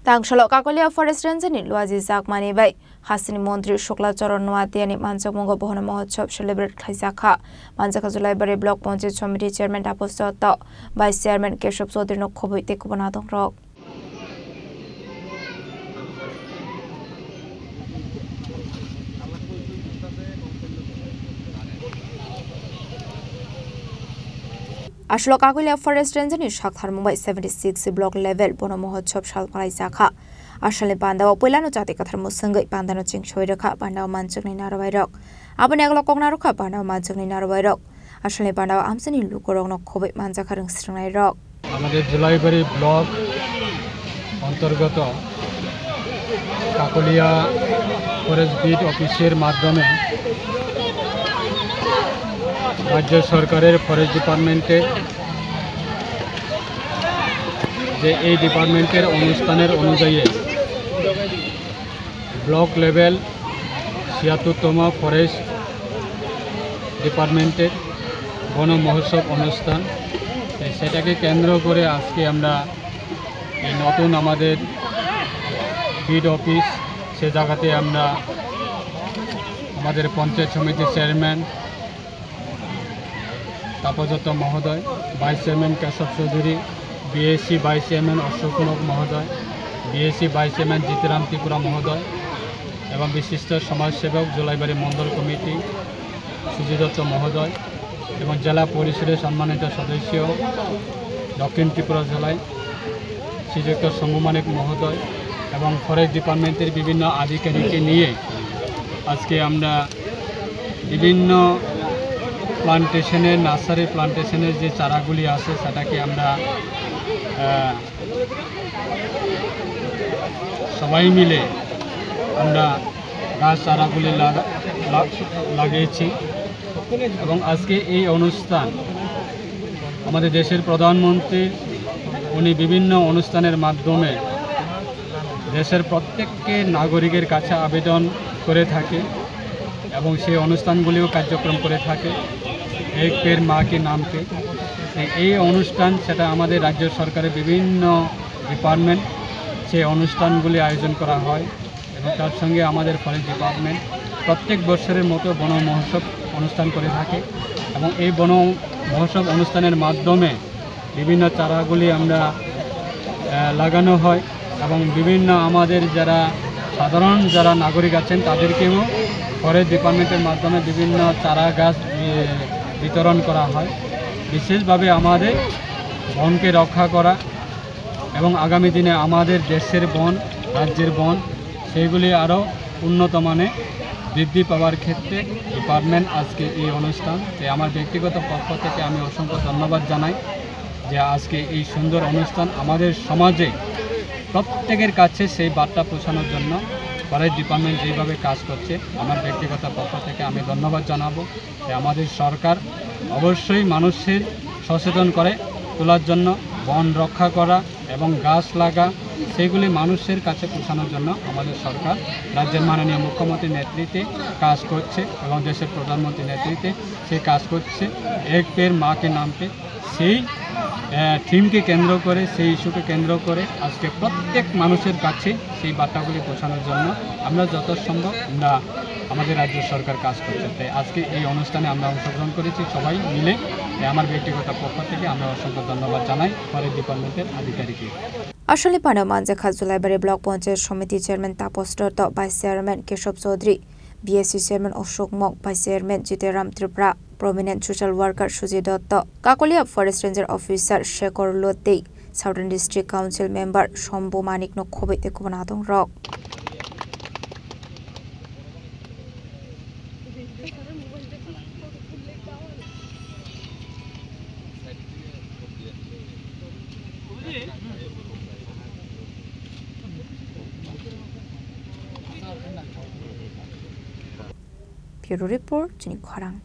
Tangshalo Kakolia Forest Ranger ni Luazi Zakmani bai Hasini Montri Shukla Charon Nuatiani Manchamungo Bohona Mohotsop celebrate Kaisaka Manjaka Julai Bari Block Ponche Committee Chairman Tapostoto Vice Chairman Keshop Sodrino Kobu Tekubanaton Rock Ashlo Kakolia Forest Ranger ni Shakhar Mumbai 76 block level Bono Mohotsop Shalparai Zaka Ashale Pandawa Pulano Jati Kathar Musangai Pandano Ching Choiraka Pandawa Manchak ni Narawairok Abaneglo Kognaruka Pandawa Manchak ni Narawairok Ashale Pandawa Amsani Lukorong no Kobe Manjakarang Strangai Rock আমাদের Julaibari block অন্তর্গত Kakatiya forest beat অফিসের মাধ্যমে রাজ্য সরকারের forest ডিপার্টমেন্টে যে এই ডিপার্টমেন্টের অনুষ্ঠানের অনুযায়ী ব্লক লেভেল ৭৬তম ফরেস্ট ডিপার্টমেন্টের বন মহোৎসব অনুষ্ঠান সেটাকে কেন্দ্র করে আজকে আমরা এই নতুন আমাদের বিট অফিস সে জায়গাতে আমরা আমাদের পঞ্চায়েত সমিতির চেয়ারম্যান তাপজত মহোদয় vice chairman Keshab Chowdhury BSC vice chairman Ashok মহোদয় BSC vice chairman Jitram Tripura মহোদয় এবং বিশিষ্ট সমাজসেবক জুলাইবাড়ি মণ্ডল কমিটি সুজিত দত্ত মহোদয় এবং জেলা পরিষদের সম্মানিত সদস্য দক্ষিণ ত্রিপুরা জেলায় শ্রীযুক্ত শম্ভু মানিক মহোদয় এবং ফরেস্ট ডিপার্টমেন্টের বিভিন্ন আধিকারিককে নিয়ে আজকে আমরা বিভিন্ন প্লান্টেশনের নার্সারি প্লান্টেশনের যে চারাগুলি আছে সেটাকে আমরা সবাই মিলে আমরা গাছ চারাগুলি লাগিয়েছি এবং আজকে এই অনুষ্ঠান আমাদের দেশের প্রধানমন্ত্রী উনি বিভিন্ন অনুষ্ঠানের মাধ্যমে দেশের প্রত্যেককে নাগরিকের কাছে আবেদন করে থাকে এবং সেই অনুষ্ঠানগুলিও কার্যক্রম করে থাকে এক পের মা কি নাম পে এই অনুষ্ঠান সেটা আমাদের রাজ্য সরকারের বিভিন্ন ডিপার্টমেন্ট সেই অনুষ্ঠানগুলি আয়োজন করা হয় এবং তার সঙ্গে আমাদের ফরেস্ট ডিপার্টমেন্ট প্রত্যেক বছরের মতো বন মহোৎসব অনুষ্ঠান করে থাকে এবং এই বন মহোৎসব অনুষ্ঠানের মাধ্যমে বিভিন্ন চারাগুলি আমরা লাগানো হয় এবং বিভিন্ন আমাদের যারা সাধারণ যারা নাগরিক আছেন তাদেরকেও ফরেস্ট ডিপার্টমেন্টের মাধ্যমে বিভিন্ন চারা গাছ বিতরণ করা হয় বিশেষভাবে আমাদের বনকে রক্ষা করা এবং আগামী দিনে আমাদের দেশের বন রাজ্যের বন সেইগুলি আরও উন্নত মানে বৃদ্ধি পাওয়ার ক্ষেত্রে ডিপার্টমেন্ট আজকে এই অনুষ্ঠান আমার ব্যক্তিগত পক্ষ থেকে আমি অসংখ্য ধন্যবাদ জানাই যে আজকে এই সুন্দর অনুষ্ঠান আমাদের সমাজে প্রত্যেকের কাছে সেই বার্তা পৌঁছানোর জন্য ফরেস্ট ডিপার্টমেন্ট যেভাবে কাজ করছে আমার ব্যক্তিগত পক্ষ থেকে আমি ধন্যবাদ জানাবো যে আমাদের সরকার অবশ্যই মানুষের সচেতন করে তোলার জন্য বন রক্ষা করা এবং গাছ লাগা সেগুলি মানুষের কাছে পৌঁছানোর জন্য আমাদের সরকার রাজ্যের মাননীয় মুখ্যমন্ত্রীর নেতৃত্বে কাজ করছে এবং দেশের প্রধানমন্ত্রীর নেতৃত্বে সে কাজ করছে এক পের মা কে নাম পে সেই থিমকে কেন্দ্র করে সেই ইস্যুকে কেন্দ্র করে আজকে প্রত্যেক মানুষের কাছে সেই বার্তাগুলি পৌঁছানোর জন্য আমরা যত সম্ভব আমরা আমাদের রাজ্য সরকার কাজ করছে তাই আজকে এই অনুষ্ঠানে আমরা অংশগ্রহণ করেছি সবাই মিলে আমার ব্যক্তিগত পক্ষ থেকে আমরা অসংখ্য ধন্যবাদ জানাই ফরেস্ট ডিপার্টমেন্টের আধিকারিককে আসলে পানাও মানজাখা Julaibari block panchayat samiti chairman Tapas Dutta vice chairman Keshab Chowdhury BSC chairman Ashok Mog vice chairman Jiteram Tripura prominent social worker Suji Dotto, Kakolia Forest Ranger Officer Shekhar Lotei, Southern District Council Member Shombo Manik no Kobe Tekubanaton Rock. Bureau Report, Jenny Kwarang.